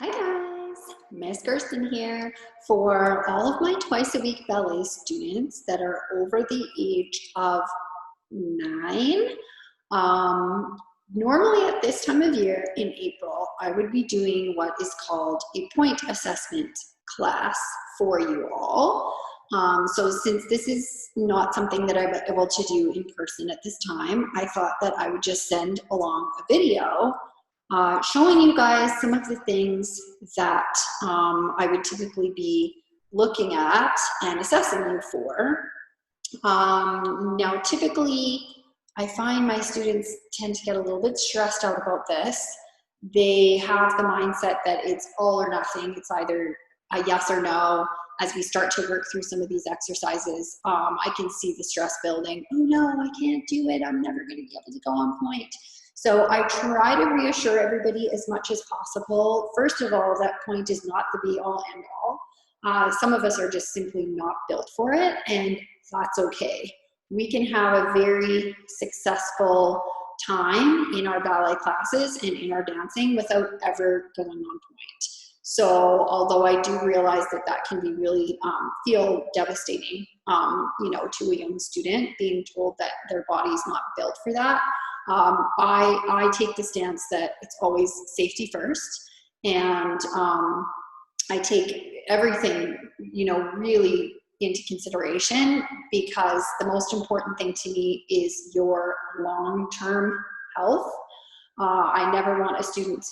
Hi guys, Miss Kirsten here. For all of my twice a week ballet students that are over the age of 9, um, normally at this time of year in April, I would be doing what is called a Pointe assessment class for you all. So since this is not something that I'm able to do in person at this time, I thought that I would just send along a video showing you guys some of the things that I would typically be looking at and assessing you for. Now, typically, I find my students tend to get a little bit stressed out about this. They have the mindset that it's all or nothing. It's either a yes or no. As we start to work through some of these exercises, I can see the stress building. Oh no, I can't do it. I'm never going to be able to go on point. So I try to reassure everybody as much as possible. First of all, that point is not the be all end all. Some of us are just simply not built for it, and that's okay. We can have a very successful time in our ballet classes and in our dancing without ever going on point. So although I do realize that that can be really feel devastating, to a young student, being told that their body is not built for that, I take the stance that it's always safety first, and I take everything, really into consideration, because the most important thing to me is your long-term health. I never want a student,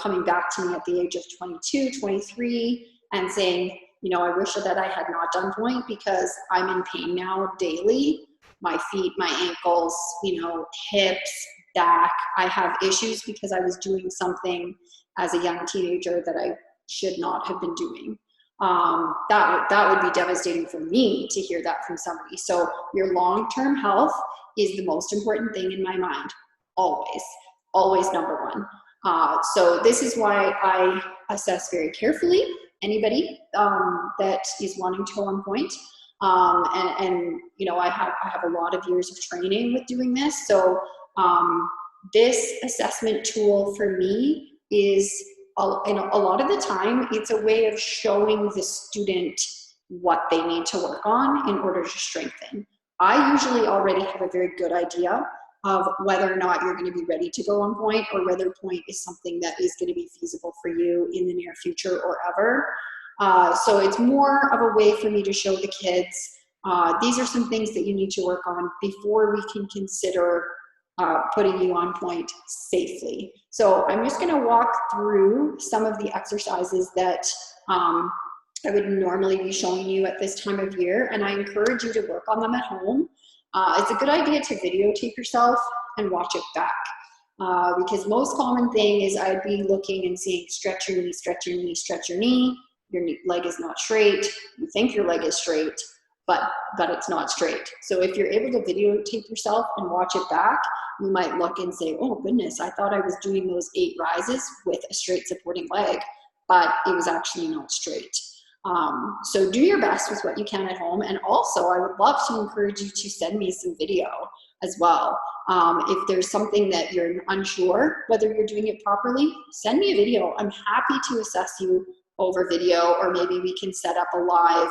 coming back to me at the age of 22, 23 and saying, I wish that I had not done point because I'm in pain now daily. My feet, my ankles, hips, back. I have issues because I was doing something as a young teenager that I should not have been doing. That would be devastating for me to hear that from somebody. So your long-term health is the most important thing in my mind, always number one. So this is why I assess very carefully anybody that is wanting to go on point. I have a lot of years of training with doing this. So this assessment tool for me is, and a lot of the time, it's a way of showing the student what they need to work on in order to strengthen. I usually already have a very good idea of whether or not you're going to be ready to go on point, or whether point is something that is going to be feasible for you in the near future or ever. So it's more of a way for me to show the kids, these are some things that you need to work on before we can consider putting you on point safely. So I'm just going to walk through some of the exercises that I would normally be showing you at this time of year, and I encourage you to work on them at home. It's a good idea to videotape yourself and watch it back, because most common thing is I'd be looking and seeing stretch your knee, stretch your knee, stretch your knee. Your leg is not straight. You think your leg is straight, but it's not straight. So if you're able to videotape yourself and watch it back, you might look and say, oh goodness, I thought I was doing those 8 rises with a straight supporting leg, but it was actually not straight. So do your best with what you can at home. And also I would love to encourage you to send me some video as well. If there's something that you're unsure whether you're doing it properly, send me a video. I'm happy to assess you over video, or maybe we can set up a live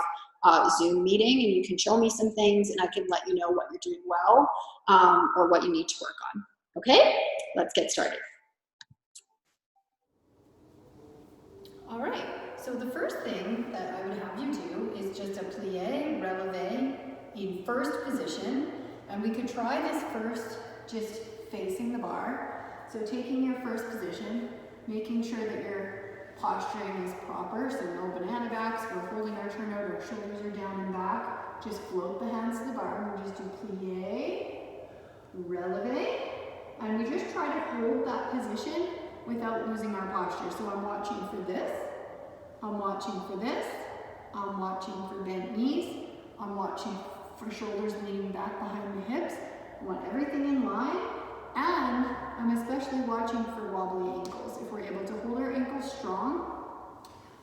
Zoom meeting and you can show me some things and I can let you know what you're doing well, or what you need to work on. Okay, let's get started. All right, so the first thing that I would have you do is just a plie, releve in first position. And we could try this first just facing the bar. So taking your first position, making sure that your posturing is proper, so no banana backs, we're holding our turnout, our shoulders are down and back. Just float the hands to the bar, and we just do plie, releve, and we just try to hold that position without losing our posture. So I'm watching for this, I'm watching for this, I'm watching for bent knees, I'm watching for shoulders leaning back behind the hips. I want everything in line, and I'm especially watching for wobbly ankles. If we're able to hold our ankles strong,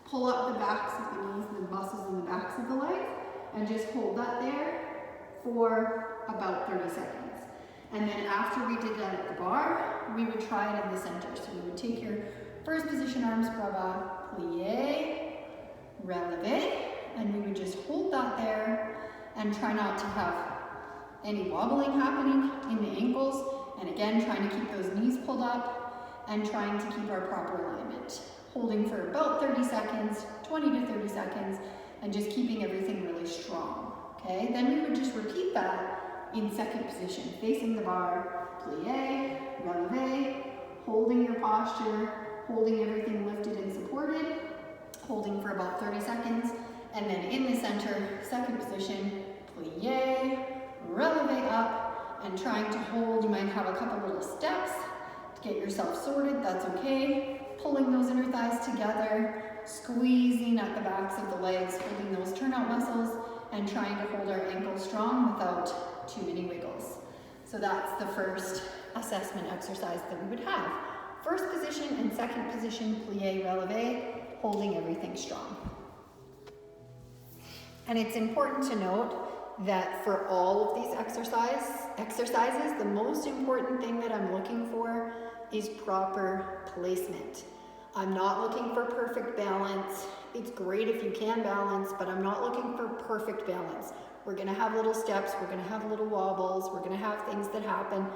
pull up the backs of the knees and the muscles in the backs of the legs, and just hold that there for about 30 seconds. And then after we did that at the bar, we would try it in the center. So we would take your first position position, arms bras, plie, releve, and we would just hold that there and try not to have any wobbling happening in the ankles. And again, trying to keep those knees pulled up and trying to keep our proper alignment. Holding for about 30 seconds, 20 to 30 seconds, and just keeping everything really strong, okay? Then we would just repeat that in second position, facing the bar, plie, releve, holding your posture, holding everything lifted and supported, holding for about 30 seconds, and then in the center, second position, plie, releve up, and trying to hold. You might have a couple little steps to get yourself sorted, that's okay. Pulling those inner thighs together, squeezing at the backs of the legs, holding those turnout muscles, and trying to hold our ankles strong without too many wiggles. So that's the first assessment exercise that we would have. First position and second position, plie, releve, holding everything strong. And it's important to note that for all of these exercises, the most important thing that I'm looking for is proper placement. I'm not looking for perfect balance. It's great if you can balance, but I'm not looking for perfect balance. We're gonna have little steps, we're gonna have little wobbles, we're gonna have things that happen.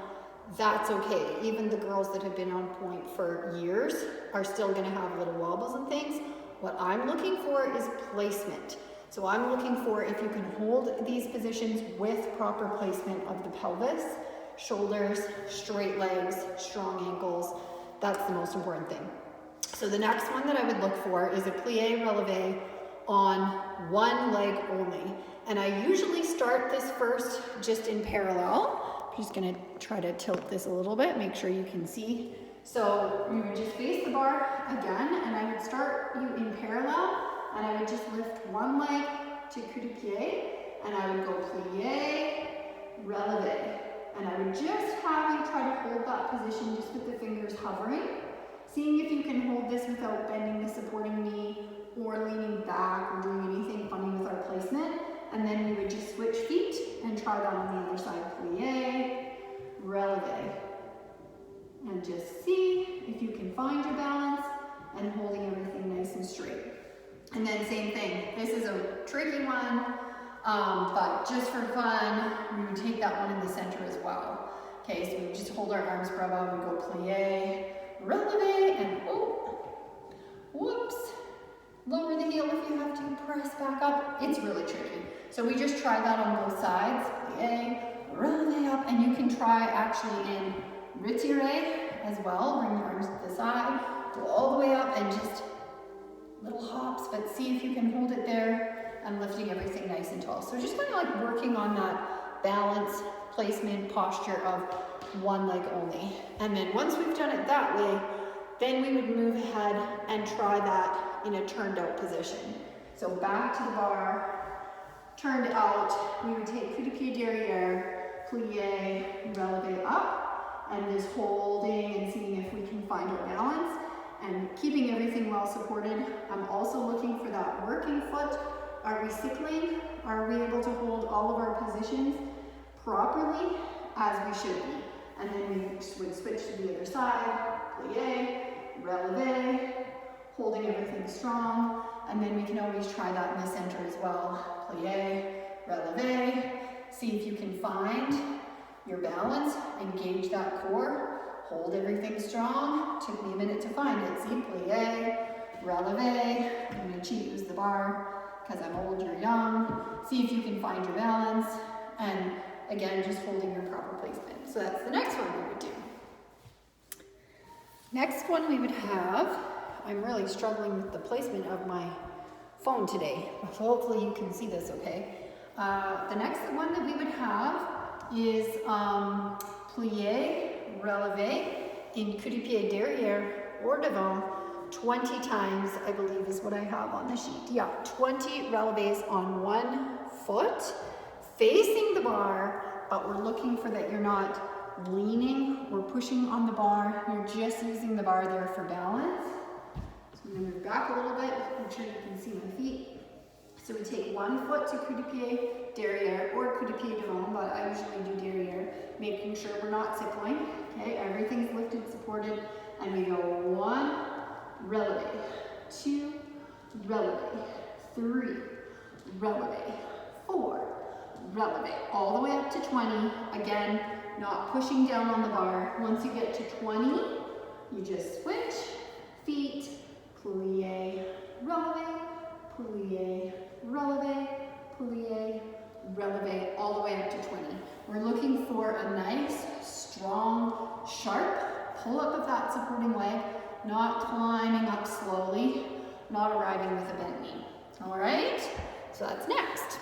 That's okay. Even the girls that have been on Pointe for years are still gonna have little wobbles and things. What I'm looking for is placement. So I'm looking for if you can hold these positions with proper placement of the pelvis, shoulders, straight legs, strong ankles. That's the most important thing. So the next one that I would look for is a plie releve on one leg only. And I usually start this first just in parallel. I'm just gonna try to tilt this a little bit, make sure you can see. So you would just face the bar again, and I would start you in parallel, and I would just lift one leg to coup de pied, and I would go plie, releve. And I would just have you try to hold that position just with the fingers hovering. Seeing if you can hold this without bending the supporting knee or leaning back or doing anything funny with our placement. And then we would just switch feet and try that on the other side. Plie, releve. And just see if you can find your balance and holding everything nice and straight. And then same thing. This is a tricky one, but just for fun, we would take that one in the center as well. Okay, so we just hold our arms bras, we go plie, releve, and whoops, lower the heel if you have to, press back up. It's really tricky. So we just try that on both sides, plie, releve up, and you can try actually in retiré as well. Bring your arms to the side, go all the way up, and just little hops, but see if you can hold it there and lifting everything nice and tall. So just kind of like working on that balance, placement, posture of one leg only. And then once we've done it that way, then we would move ahead and try that in a turned out position. So back to the bar, turned out, we would take coup de pied derrière, plie, releve up, and just holding and seeing if we can find our balance and keeping everything well supported. I'm also looking for that working foot. Are we cycling? Are we able to hold all of our positions properly as we should be? And then we would switch to the other side, plie, releve, holding everything strong. And then we can always try that in the center as well. Plie, releve, see if you can find your balance, engage that core, hold everything strong. Took me a minute to find it. See, plie, releve. I'm gonna cheat, use the bar because I'm old, you're young. See if you can find your balance. And again, just holding your proper placement. So that's the next one we would do. Next one we would have, I'm really struggling with the placement of my phone today. Hopefully you can see this okay. The next one that we would have is plie, releve in coup de pied derrière or devant 20 times, I believe is what I have on the sheet. Yeah, 20 releves on one foot, facing the bar, but we're looking for that you're not leaning or pushing on the bar, you're just using the bar there for balance. So I'm gonna move back a little bit, make sure you can see my feet. So we take one foot to coup de pied derrière or coup de pied devant, but I usually do derrière, making sure we're not cycling. Okay, everything's lifted, supported, and we go one, releve. releve, 3, releve, 4, releve, all the way up to 20. Again, not pushing down on the bar. Once you get to 20, you just switch, feet, plie, releve, plie, releve, plie, releve, all the way up to 20. We're looking for a nice, strong, sharp pull up of that supporting leg, not climbing up slowly, not arriving with a bent knee. All right, so that's next.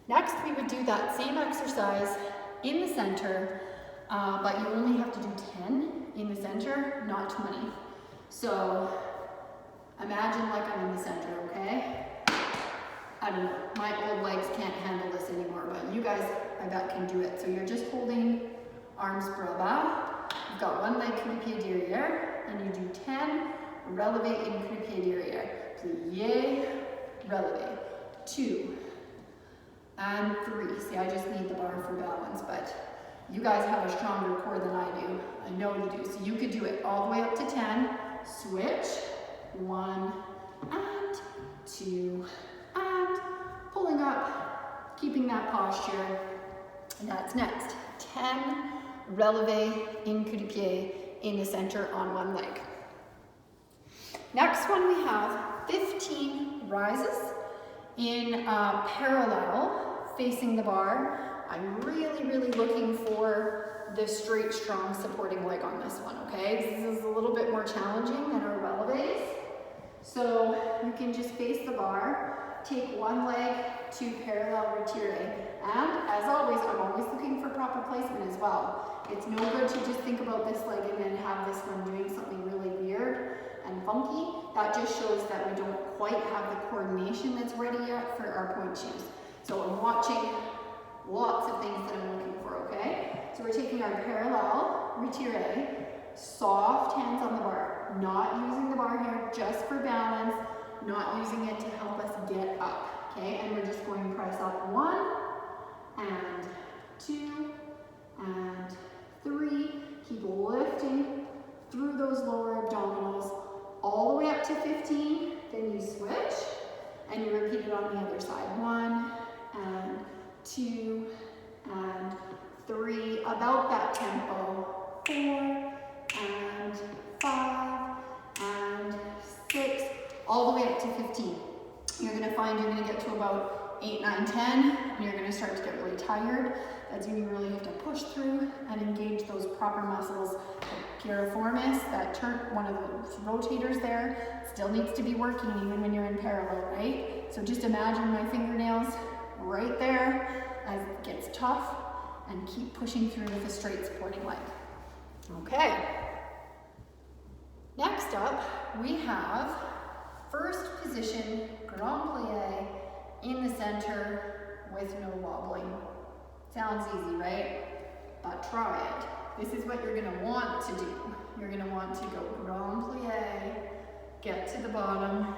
Next, we would do that same exercise in the center, but you only have to do 10 in the center, not 20. So imagine like I'm in the center, okay? I don't know, my old legs can't handle this anymore, but you guys, I bet, can do it. So you're just holding arms bras bas. You've got one leg croupier derrière, and you do 10 releve in croupier derrière. Plie, releve, 2, and 3. See, I just need the bar for balance, but you guys have a stronger core than I do. I know you do. So you could do it all the way up to 10. Switch, 1, and 2, and pulling up, keeping that posture. And that's next. 10 releve in coup de pied in the center on one leg. Next one, we have 15 rises in parallel facing the bar. I'm really looking for the straight, strong supporting leg on this one, okay? This is a little bit more challenging than our releves. So you can just face the bar, take one leg to parallel retire. And as always, I'm always looking for proper placement as well. It's no good to just think about this leg and then have this one doing something really weird and funky. That just shows that we don't quite have the coordination that's ready yet for our pointe shoes. So I'm watching lots of things that I'm looking for, okay? So we're taking our parallel retire, soft hands on the bar, not using the bar here just for balance, not using it to help us get up, okay? And we're just going to press up 1 and 2 and 3. Keep lifting through those lower abdominals all the way up to 15. Then you switch and you repeat it on the other side. 1 and 2 and 3. About that tempo. 4 and 5 and 6. All the way up to 15. You're going to find you're going to get to about 8, 9, 10, and you're going to start to get really tired. That's when you really have to push through and engage those proper muscles. The piriformis, that turn, one of the rotators there, still needs to be working even when you're in parallel, right? So just imagine my fingernails right there as it gets tough, and keep pushing through with a straight supporting leg. Okay. Next up, we have first position grand plie in the center with no wobbling. Sounds easy, right? But try it. This is what you're going to want to do. You're going to want to go grand plie, get to the bottom,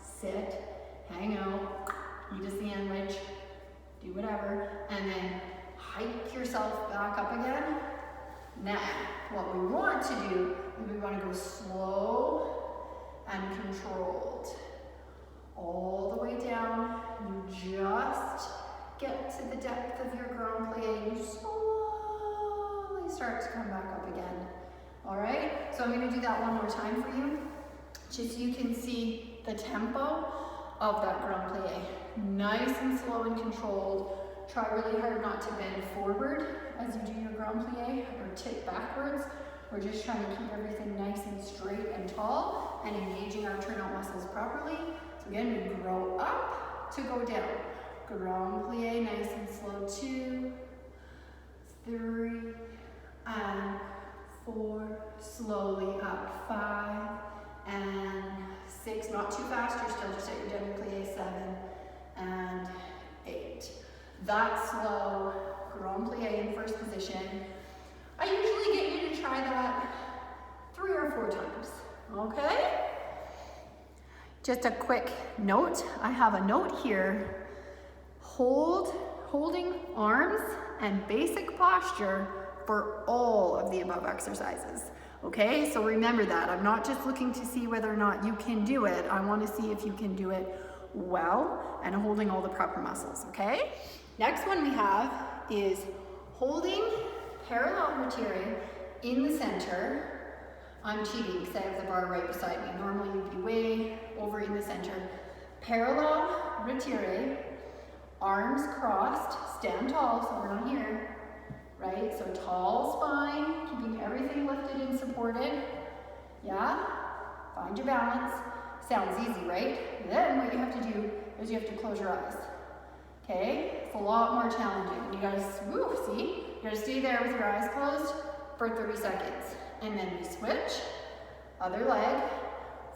sit, hang out, eat a sandwich, do whatever, and then hike yourself back up again. Now, what we want to do is we want to go slow and controlled. All the way down, you just get to the depth of your grand plie and you slowly start to come back up again. All right, so I'm going to do that one more time for you, just so you can see the tempo of that grand plie. Nice and slow and controlled. Try really hard not to bend forward as you do your grand plie or tip backwards. We're just trying to keep everything nice and straight and tall and engaging our turnout muscles properly. So again, we grow up to go down. Grand plie, nice and slow. 2, 3, and 4. Slowly up. 5 and 6. Not too fast. You're still just at your demi plie. 7 and 8. That slow grand plie in first position. I usually get you to try that 3 or 4 times, okay? Just a quick note, I have a note here. Holding arms and basic posture for all of the above exercises. Okay, so remember that. I'm not just looking to see whether or not you can do it. I want to see if you can do it well and holding all the proper muscles, okay? Next one we have is holding parallel retire in the center. I'm cheating because I have the bar right beside me. Normally you'd be way over in the center. Parallel retire, arms crossed, stand tall, so we're not here. Right, so tall spine, keeping everything lifted and supported. Yeah, find your balance. Sounds easy, right? Then what you have to do is you have to close your eyes. Okay, it's a lot more challenging. You guys, see? You gotta stay there with your eyes closed for 30 seconds. And then we switch, other leg.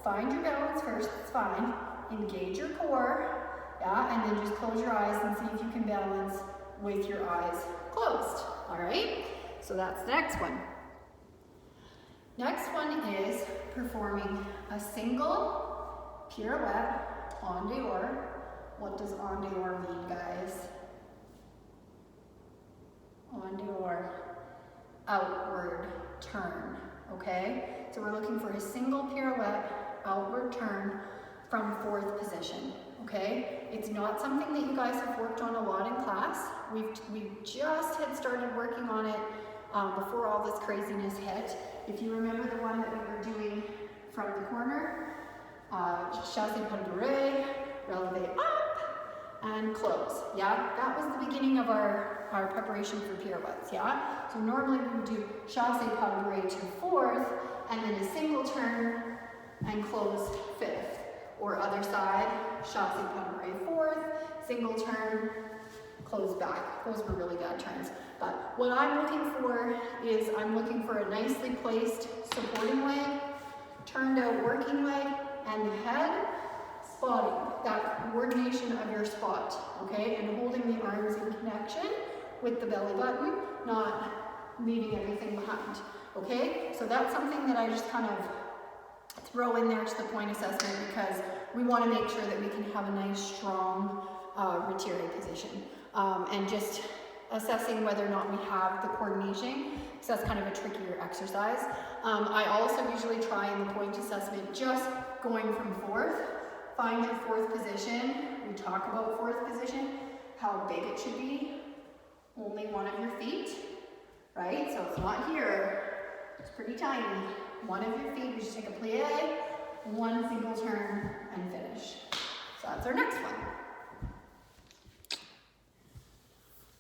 Find your balance first, it's fine. Engage your core, yeah, and then just close your eyes and see if you can balance with your eyes closed. All right, so that's the next one. Next one is performing a single pirouette en dehors. What does en dehors mean, guys? En dehors, outward turn, okay? So we're looking for a single pirouette, outward turn from fourth position. Okay, it's not something that you guys have worked on a lot in class. We just had started working on it before all this craziness hit. If you remember the one that we were doing from the corner, chassé pas de bourrée, relevé up, and close. Yeah, that was the beginning of our preparation for pirouettes. Yeah, so normally we would do chassé pas de bourrée to fourth, and then a single turn and close fifth. Or other side, chassé pas de bourrée fourth, single turn, close back. Those were really bad turns. But what I'm looking for is I'm looking for a nicely placed supporting leg, turned out working leg, and the head spotting, that coordination of your spot, okay? And holding the arms in connection with the belly button, not leaving everything behind, okay? So that's something that I just kind of throw in there to the point assessment because we want to make sure that we can have a nice, strong retire position. And just assessing whether or not we have the coordination, because that's kind of a trickier exercise. I also usually try in the point assessment just going from fourth. Find your fourth position. We talk about fourth position, how big it should be. Only one of your feet, right? So it's not here. It's pretty tiny. One of your feet, we just take a plie, one single turn, and finish. So that's our next one.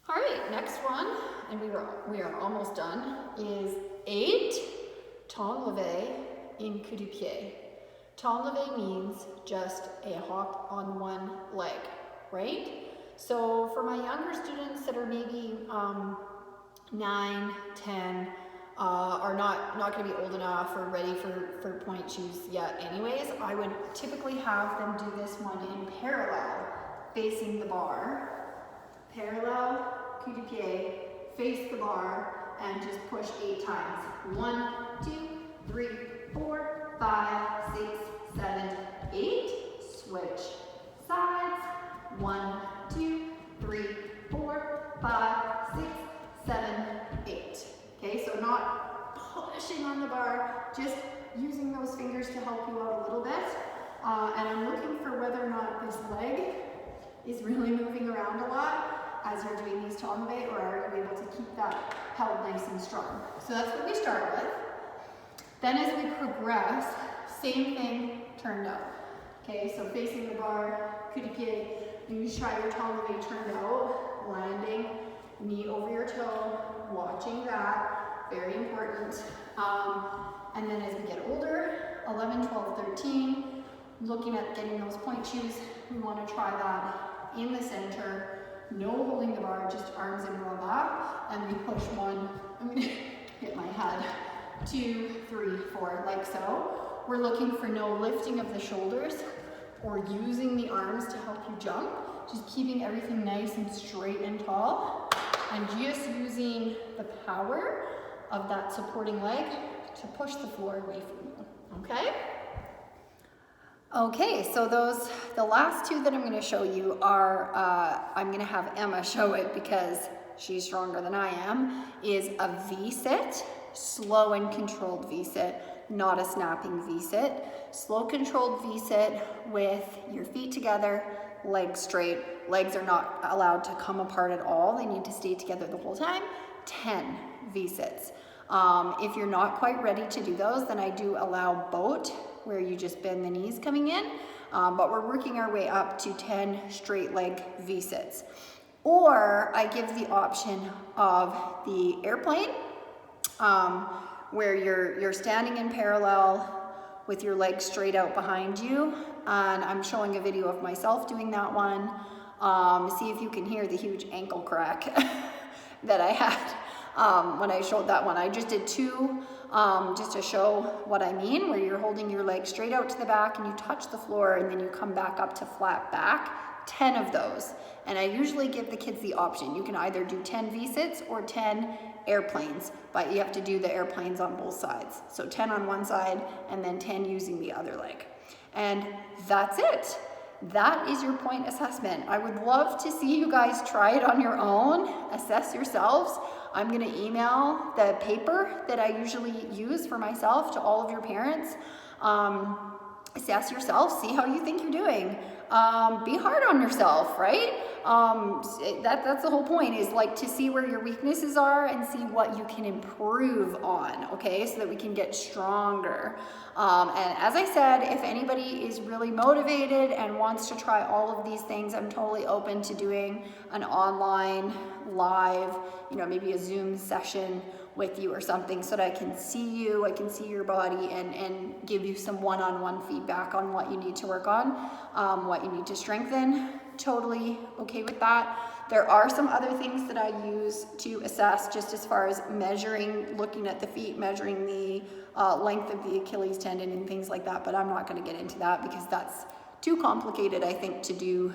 All right, next one, and we are almost done, is 8 temps levé in coup de pied. Temps levé means just a hop on one leg, right? So for my younger students that are maybe 9, 10, are not going to be old enough or ready for pointe shoes yet anyways, I would typically have them do this one in parallel, facing the bar. Parallel, coup de pied, face the bar, and just push 8 times. 1, 2, 3, 4, 5, 6, 7, 8. Switch sides. 1, 2, 3, 4, 5, 6, 7, 8. Okay, so not pushing on the bar, just using those fingers to help you out a little bit. And I'm looking for whether or not this leg is really moving around a lot as you're doing these temps levé, or are you able to keep that held nice and strong? So that's what we start with. Then as we progress, same thing turned out. Okay, so facing the bar, coup de pied, you try your temps levé turned out, landing, knee over your toe, watching that, very important. And then as we get older, 11, 12, 13, looking at getting those pointe shoes, we want to try that in the center, no holding the bar, just arms in roll back, and we push 1, I'm going to hit my head, 2, 3, 4, like so. We're looking for no lifting of the shoulders or using the arms to help you jump, just keeping everything nice and straight and tall, and just using the power of that supporting leg to push the floor away from you, okay? Okay, so the last two that I'm going to show you are, I'm going to have Emma show it because she's stronger than I am, is a V-sit slow and controlled V-sit, not a snapping V-sit. Slow controlled V-sit with your feet together, legs straight. Legs are not allowed to come apart at all. They need to stay together the whole time. 10 V-sits. If you're not quite ready to do those, then I do allow boat, where you just bend the knees coming in. But we're working our way up to 10 straight leg V-sits. Or I give the option of the airplane, where you're standing in parallel with your legs straight out behind you. And I'm showing a video of myself doing that one. See if you can hear the huge ankle crack that I had when I showed that one. I just did two, just to show what I mean, where you're holding your legs straight out to the back and you touch the floor and then you come back up to flat back. 10 of those. And I usually give the kids the option. You can either do 10 V-sits or 10 airplanes, but you have to do the airplanes on both sides. So 10 on one side and then 10 using the other leg. And that's it. That is your point assessment. I would love to see you guys try it on your own, assess yourselves. I'm going to email the paper that I usually use for myself to all of your parents. Assess yourself, see how you think you're doing. Be hard on yourself, right? That's the whole point, is like to see where your weaknesses are and see what you can improve on, okay? So that we can get stronger. And as I said, if anybody is really motivated and wants to try all of these things, I'm totally open to doing an online, live, maybe a Zoom session with you or something, so that I can see you, I can see your body, and give you some one-on-one feedback on what you need to work on, what you need to strengthen. Totally okay with that. There are some other things that I use to assess, just as far as measuring, looking at the feet, measuring the length of the Achilles tendon and things like that, but I'm not going to get into that because that's too complicated, I think, to do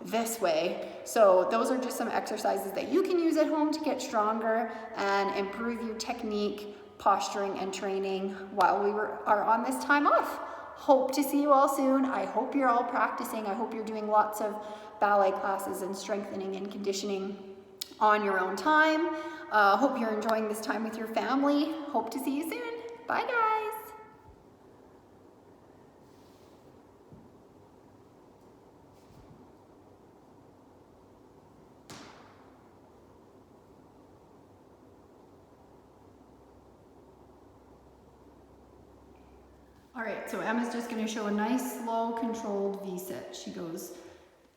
this way. So those are just some exercises that you can use at home to get stronger and improve your technique, posturing, and training while we are on this time off. Hope to see you all soon. I hope you're all practicing. I hope you're doing lots of ballet classes and strengthening and conditioning on your own time. Hope you're enjoying this time with your family. Hope to see you soon. Bye, guys. All right, so Emma's just going to show a nice, slow, controlled V-sit. She goes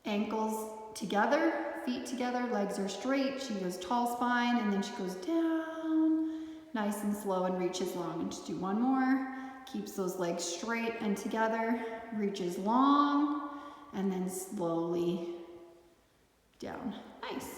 ankles together, feet together, legs are straight. She goes tall spine, and then she goes down, nice and slow, and reaches long. And just do one more. Keeps those legs straight and together, reaches long, and then slowly down. Nice.